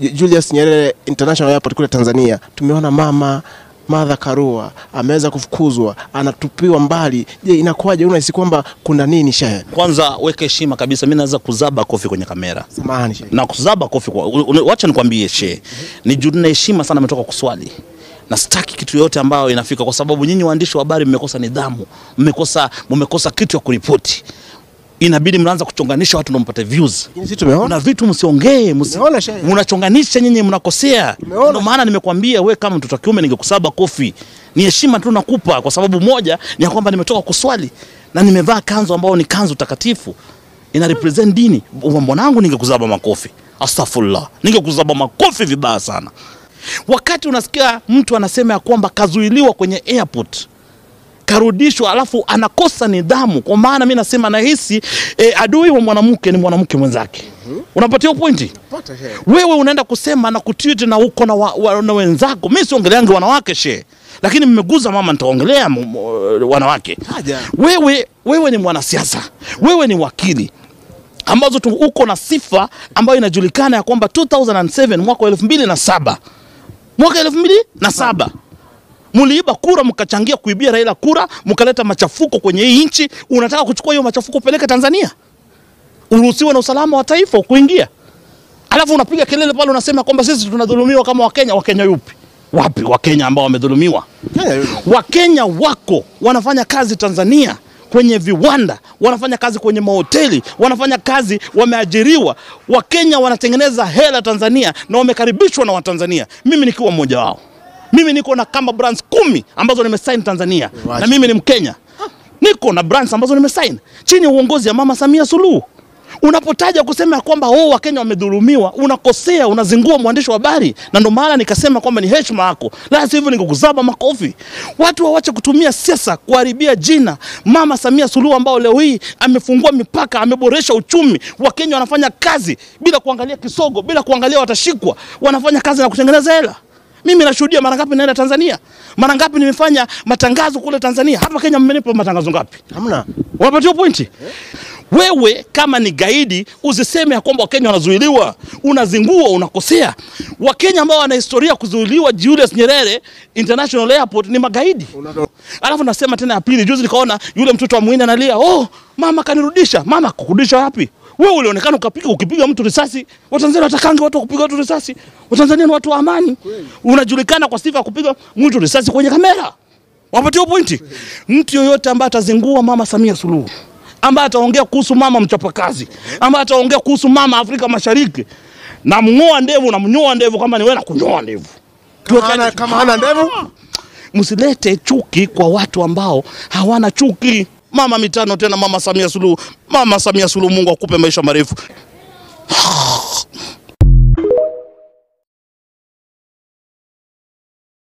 Julius Nyerere International Airport kule Tanzania, tumeona mama Martha Karua ameweza kufukuzwa, anatupiwa mbali. Je, inakuwaje? Unahisi kwamba kuna nini shehe? Kwanza weke heshima kabisa, mimi naweza kuzaba kofi kwenye kamera. Samahani shehe. Na kuzaba kofi kwa wacha nikwambie shehe. Ni juu na heshima sana nimetoka kuswali. Na sitaki kitu yote ambayo inafika, kwa sababu nyinyi waandishi wa habari mmekosa nidhamu, mmekosa kitu ya kuripoti. Inabidi mnaanza kuchonganisha watu na mpate views. Sisi tumeona kuna vitu msiongee, mnachonganisha nyinyi, mnakosea. Ndio maana nimekwambia wewe kama mtoto wa kiume ningekusaba kofi. Ni heshima tu nakupa, kwa sababu moja ni ya kwamba nimetoka kuswali na nimevaa kanzu ambayo ni kanzu takatifu, ina represent dini. Mwanangu ningekuzaba makofi. Astaghfirullah. Ningekuzaba makofi vibaya sana. Wakati unasikia mtu anasema ya kwamba kazuiliwa kwenye airport, karudishwa, alafu anakosa nidhamu, kwa maana mimi nasema nahisi adui wa mwanamke ni mwanamke mwenzake. Unapatia pointi? Wewe unaenda kusema na kutweet na uko na wenzako. Mimi siongeleangi wanawake she, lakini mmeguza mama, nitaongelea wanawake. Wewe ni mwanasiasa, wewe ni wakili ambazo uko na sifa ambayo inajulikana ya kwamba 2007 mwaka 2007 mwaka 2007 muliiba kura, mkachangia kuibia Raila kura, mkaleta machafuko kwenye hii nchi. Unataka kuchukua hiyo machafuko peleka Tanzania, uruhusiwe na usalama wa taifa kuingia, alafu unapiga kelele pale unasema kwamba sisi tunadhulumiwa kama Wakenya. Wakenya yupi? Wapi Wakenya ambao wamedhulumiwa? Wakenya wako wanafanya kazi Tanzania kwenye viwanda, wanafanya kazi kwenye mahoteli, wanafanya kazi, wameajiriwa. Wakenya wanatengeneza hela Tanzania na wamekaribishwa na Watanzania. Mimi nikiwa mmoja wao. Mimi niko na kama brands 10 ambazo nimesign Tanzania. Na mimi ni Mkenya. Niko na brands ambazo nimesign chini ya uongozi ya Mama Samia Suluhu. Unapotaja kusema kwamba Wakenya wamedhulumiwa, unakosea, unazingua mwandishi wa habari. Na ndio maana nikasema kwamba ni heshima yako, la sivyo ningekuzaba makofi. Watu waache kutumia siasa kuharibia jina Mama Samia Suluhu, ambao leo hii amefungua mipaka, ameboresha uchumi. Wakenya wanafanya kazi bila kuangalia kisogo, bila kuangalia watashikwa. Wanafanya kazi na kutengeneza hela. Mimi nashuhudia mara ngapi naenda Tanzania, mara ngapi nimefanya matangazo kule Tanzania. Hapa Kenya mmenipa matangazo ngapi? Hamna. Unapatia pointi? Wewe kama ni gaidi usiseme ya kwamba Wakenya wanazuiliwa, unazingua, unakosea. Wakenya ambao wana historia kuzuiliwa Julius Nyerere International Airport ni magaidi. Alafu nasema tena ya pili, juzi nikaona yule mtoto wa Muhindi analia, mama kanirudisha. Mama kukurudisha wapi? Wewe ulionekana ukipiga mtu risasi. Watanzania watakange watu kupiga watu risasi. Watanzania ni watu wa amani. Unajulikana kwa sifa ya kupiga mtu risasi kwenye kamera. Wapatia pointi? Mtu yoyote ambaye atazingua Mama Samia Suluhu, ambaye ataongea kuhusu mama mchapakazi, ambaye ataongea kuhusu mama Afrika Mashariki, na mngoa ndevu na mnyoa ndevu kama ni wewe na kunyoa ndevu. Kama hana ndevu, msilete chuki kwa watu ambao hawana chuki. Mama mitano tena Mama Samia Suluhu. Mama Samia Suluhu, Mungu akupe maisha marefu.